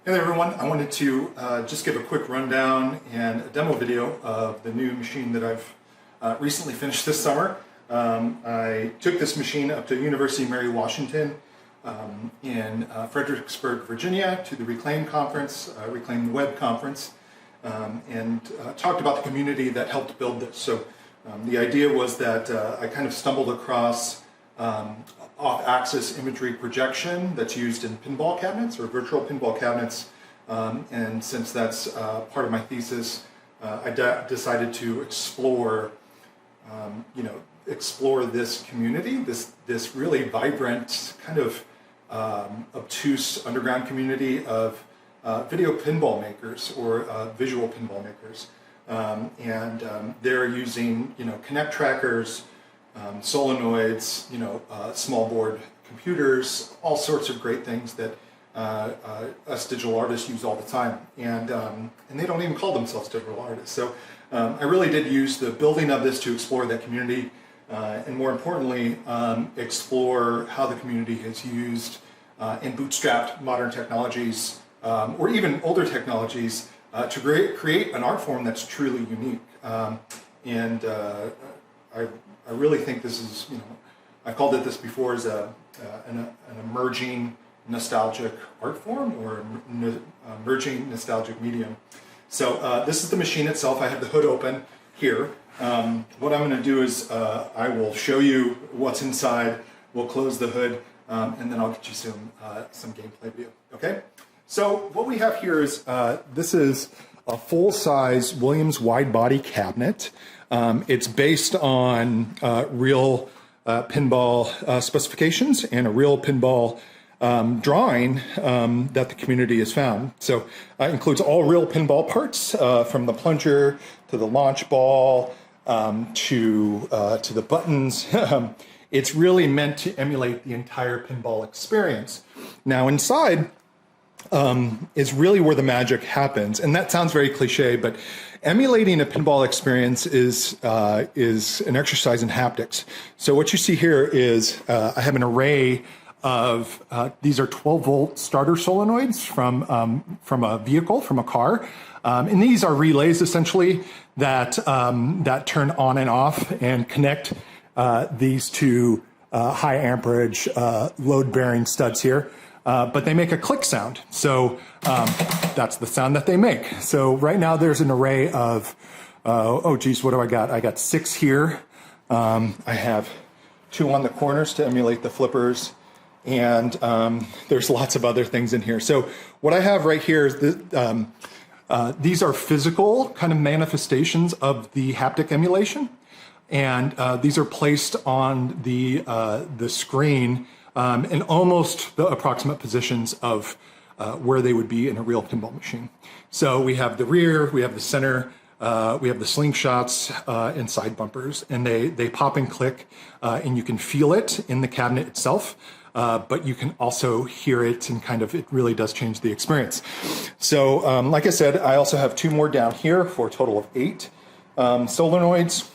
Hey there everyone, I wanted to just give a quick rundown and a demo video of the new machine that I've recently finished this summer. I took this machine up to University of Mary Washington in Fredericksburg, Virginia to the Reclaim conference, Reclaim the Web conference, and talked about the community that helped build this. So the idea was that I kind of stumbled across off-axis imagery projection that's used in pinball cabinets or virtual pinball cabinets, and since that's part of my thesis, I decided to explore this community, this really vibrant kind of obtuse underground community of video pinball makers or visual pinball makers, and they're using Connect trackers, solenoids, small board computers, all sorts of great things that us digital artists use all the time, and they don't even call themselves digital artists. So I really did use the building of this to explore that community, and more importantly, explore how the community has used and bootstrapped modern technologies or even older technologies to create an art form that's truly unique. I really think this is, I called it this before, as an emerging nostalgic art form or emerging nostalgic medium. So this is the machine itself. I have the hood open here. What I'm going to do is I will show you what's inside. We'll close the hood, and then I'll get you some gameplay video. Okay. So what we have here is this is a full-size Williams wide-body cabinet. It's based on real pinball specifications and a real pinball drawing that the community has found. So it includes all real pinball parts, from the plunger to the launch ball to the buttons. It's really meant to emulate the entire pinball experience. Now inside is really where the magic happens, and that sounds very cliche, but emulating a pinball experience is an exercise in haptics. So what you see here is I have an array of these are 12-volt starter solenoids from a vehicle, from a car, and these are relays essentially that that turn on and off and connect these two high amperage load-bearing studs here. But they make a click sound, so that's the sound that they make. So right now there's an array of, oh geez, what do I got? I got 6 here. I have 2 on the corners to emulate the flippers, and there's lots of other things in here. So what I have right here is these are physical kind of manifestations of the haptic emulation, and these are placed on the screen in almost the approximate positions of where they would be in a real pinball machine. So we have the rear, we have the center, we have the slingshots and side bumpers, and they pop and click, and you can feel it in the cabinet itself, but you can also hear it, and kind of it really does change the experience. So like I said, I also have 2 more down here for a total of 8 solenoids,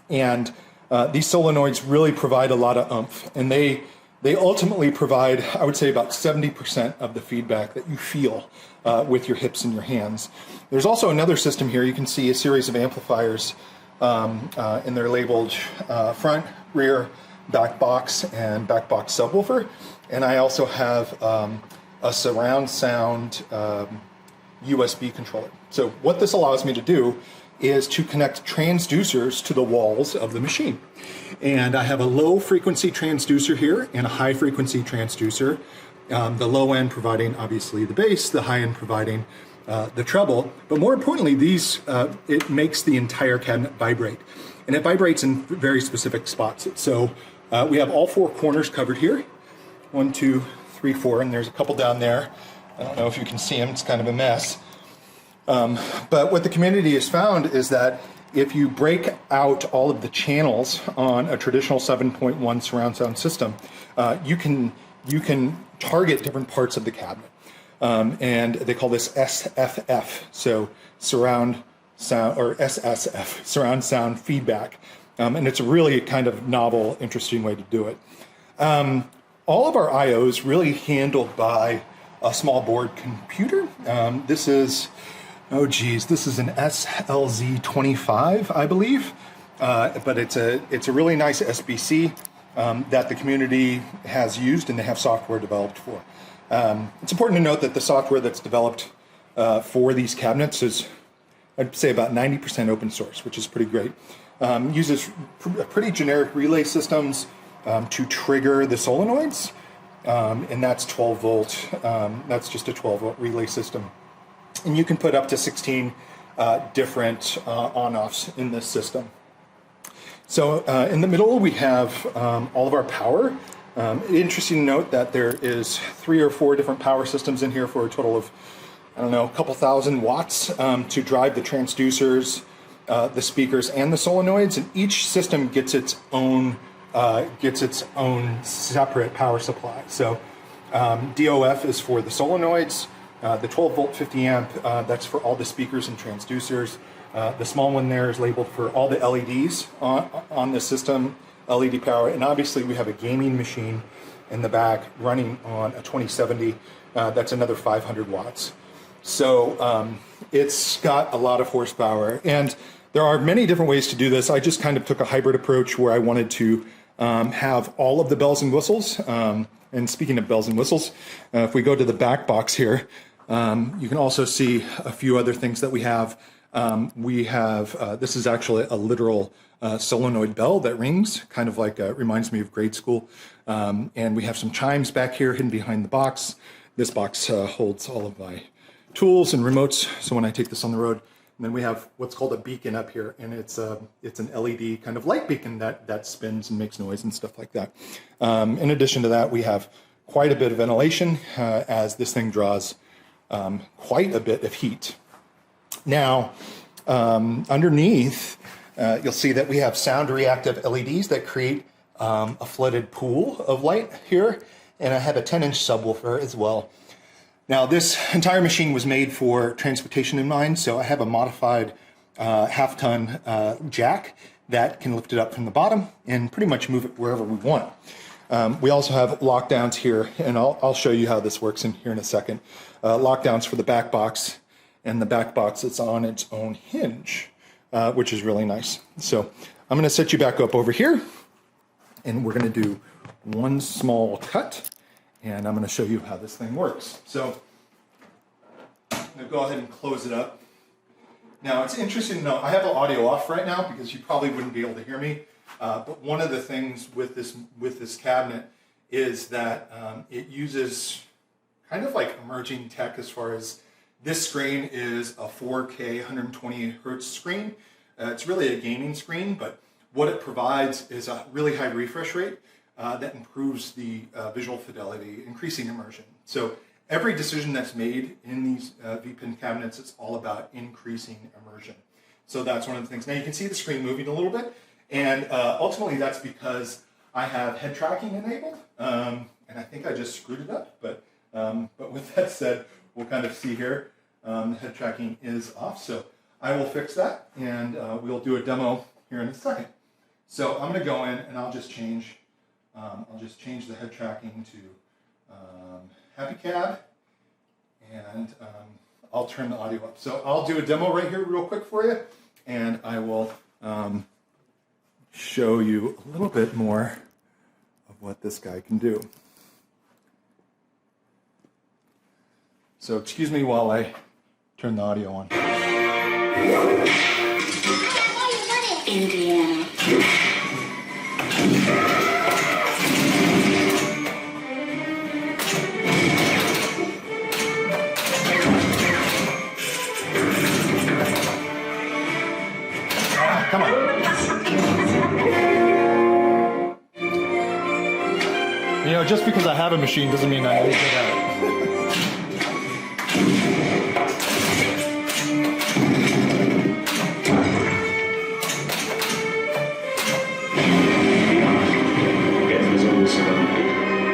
and these solenoids really provide a lot of oomph, and they ultimately provide, I would say, about 70% of the feedback that you feel with your hips and your hands. There's also another system here. You can see a series of amplifiers, and they're labeled front, rear, back box, and back box subwoofer. And I also have a surround sound USB controller. So what this allows me to do is to connect transducers to the walls of the machine. And I have a low frequency transducer here and a high frequency transducer. The low end providing obviously the bass, the high end providing the treble. But more importantly, it makes the entire cabinet vibrate. And it vibrates in very specific spots. So we have all 4 corners covered here. 1, 2, 3, 4, and there's a couple down there. I don't know if you can see them, it's kind of a mess. But what the community has found is that if you break out all of the channels on a traditional 7.1 surround sound system, you can target different parts of the cabinet. And they call this SFF, so surround sound, or SSF, surround sound feedback. And it's a really kind of novel, interesting way to do it. All of our IOs really handled by a small board computer. This is, oh geez, this is an SLZ25, I believe. But it's a really nice SBC that the community has used and they have software developed for. It's important to note that the software that's developed for these cabinets is, I'd say, about 90% open source, which is pretty great. Uses pretty generic relay systems to trigger the solenoids, and that's 12 volt. That's just a 12 volt relay system. And you can put up to 16 different on-offs in this system. So in the middle, we have all of our power. Interesting to note that there is 3 or 4 different power systems in here for a total of, I don't know, a couple thousand watts to drive the transducers, the speakers, and the solenoids. And each system gets its own separate power supply. So DOF is for the solenoids. The 12 volt 50 amp, that's for all the speakers and transducers. The small one there is labeled for all the LEDs on the system, LED power. And obviously we have a gaming machine in the back running on a 2070. That's another 500 watts. So it's got a lot of horsepower. And there are many different ways to do this. I just kind of took a hybrid approach where I wanted to have all of the bells and whistles. And speaking of bells and whistles, if we go to the back box here, you can also see a few other things that we have. This is actually a literal solenoid bell that rings, kind of like, reminds me of grade school. And we have some chimes back here hidden behind the box. This box holds all of my tools and remotes, so when I take this on the road. And then we have what's called a beacon up here, and it's an LED kind of light beacon that spins and makes noise and stuff like that. In addition to that, we have quite a bit of ventilation as this thing draws quite a bit of heat. Now, underneath, you'll see that we have sound reactive LEDs that create a flooded pool of light here, and I have a 10-inch subwoofer as well. Now, this entire machine was made for transportation in mind, so I have a modified half-ton jack that can lift it up from the bottom and pretty much move it wherever we want. We also have lockdowns here, and I'll show you how this works in here in a second. Lockdowns for the back box, and the back box is on its own hinge, which is really nice. So I'm going to set you back up over here, and we're going to do one small cut, and I'm going to show you how this thing works. So I'm going to go ahead and close it up. Now, it's interesting to know, I have the audio off right now because you probably wouldn't be able to hear me. But one of the things with this cabinet is that it uses kind of like emerging tech as far as this screen is a 4K 120 hertz screen. It's really a gaming screen, but what it provides is a really high refresh rate that improves the visual fidelity, increasing immersion. So every decision that's made in these VPIN cabinets, it's all about increasing immersion. So that's one of the things. Now you can see the screen moving a little bit, and ultimately that's because I have head tracking enabled, and I think I just screwed it up, but with that said, we'll kind of see here, the head tracking is off, so I will fix that, and we'll do a demo here in a second. So I'm going to go in and I'll just change the head tracking to Happy Cab, and I'll turn the audio up. So I'll do a demo right here real quick for you, and I will show you a little bit more of what this guy can do. So excuse me while I turn the audio on. Indiana. Come on. You know, just because I have a machine doesn't mean I'm really good at it.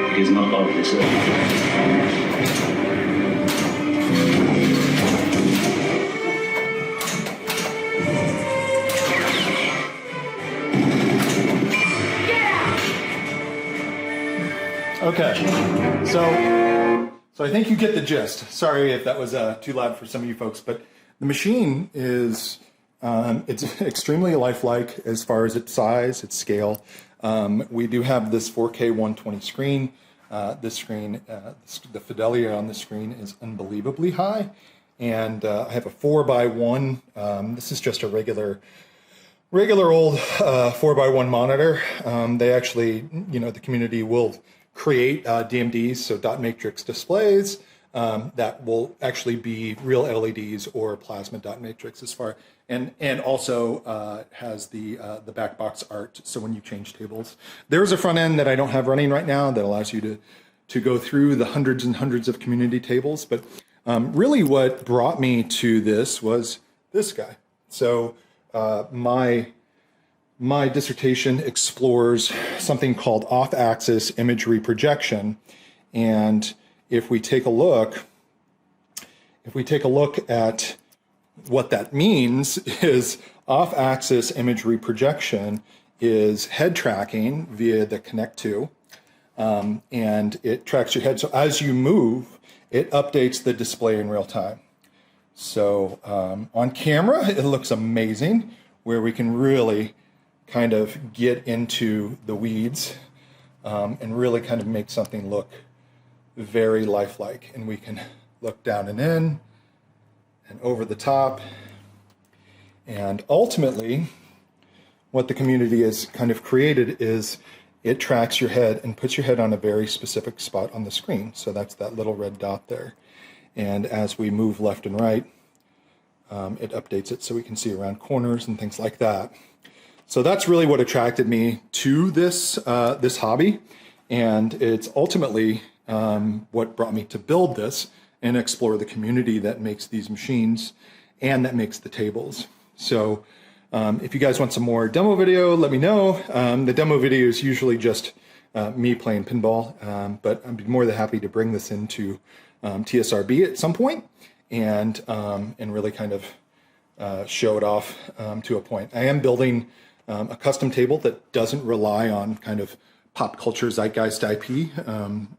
It is not obvious. Okay, so So I think you get the gist. Sorry if that was too loud for some of you folks, but the machine is, it's extremely lifelike as far as its size, its scale. We do have this 4K 120 screen. This screen, the fidelity on the screen is unbelievably high. And I have a 4x1. This is just a regular old 4x1 monitor. They actually, the community will create DMDs, so dot matrix displays, that will actually be real LEDs or plasma dot matrix as far, and also has the back box art. So when you change tables, there's a front end that I don't have running right now that allows you to go through the hundreds and hundreds of community tables. But really, what brought me to this was this guy. So my dissertation explores something called off-axis imagery projection, and if we take a look at what that means, is off-axis imagery projection is head tracking via the Connect 2, and it tracks your head. So as you move, it updates the display in real time. So on camera, it looks amazing, where we can really kind of get into the weeds and really kind of make something look very lifelike. And we can look down and in and over the top. And ultimately, what the community has kind of created is it tracks your head and puts your head on a very specific spot on the screen. So that's that little red dot there. And as we move left and right, it updates it so we can see around corners and things like that. So that's really what attracted me to this this hobby, and it's ultimately what brought me to build this and explore the community that makes these machines and that makes the tables. So if you guys want some more demo video, let me know. The demo video is usually just me playing pinball, but I'd be more than happy to bring this into TSRB at some point and really kind of show it off to a point. I am building a custom table that doesn't rely on kind of pop culture zeitgeist IP.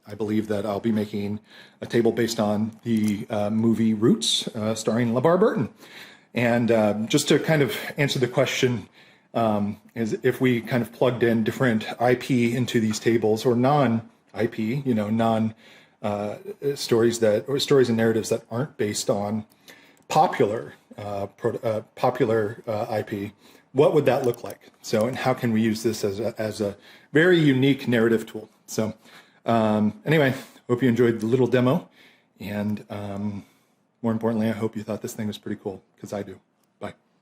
I believe that I'll be making a table based on the movie Roots, starring LeVar Burton. And just to kind of answer the question, is if we kind of plugged in different IP into these tables, or non-IP, stories and narratives that aren't based on popular IP, what would that look like? So, and how can we use this as a very unique narrative tool? So, anyway, hope you enjoyed the little demo, and more importantly, I hope you thought this thing was pretty cool, because I do.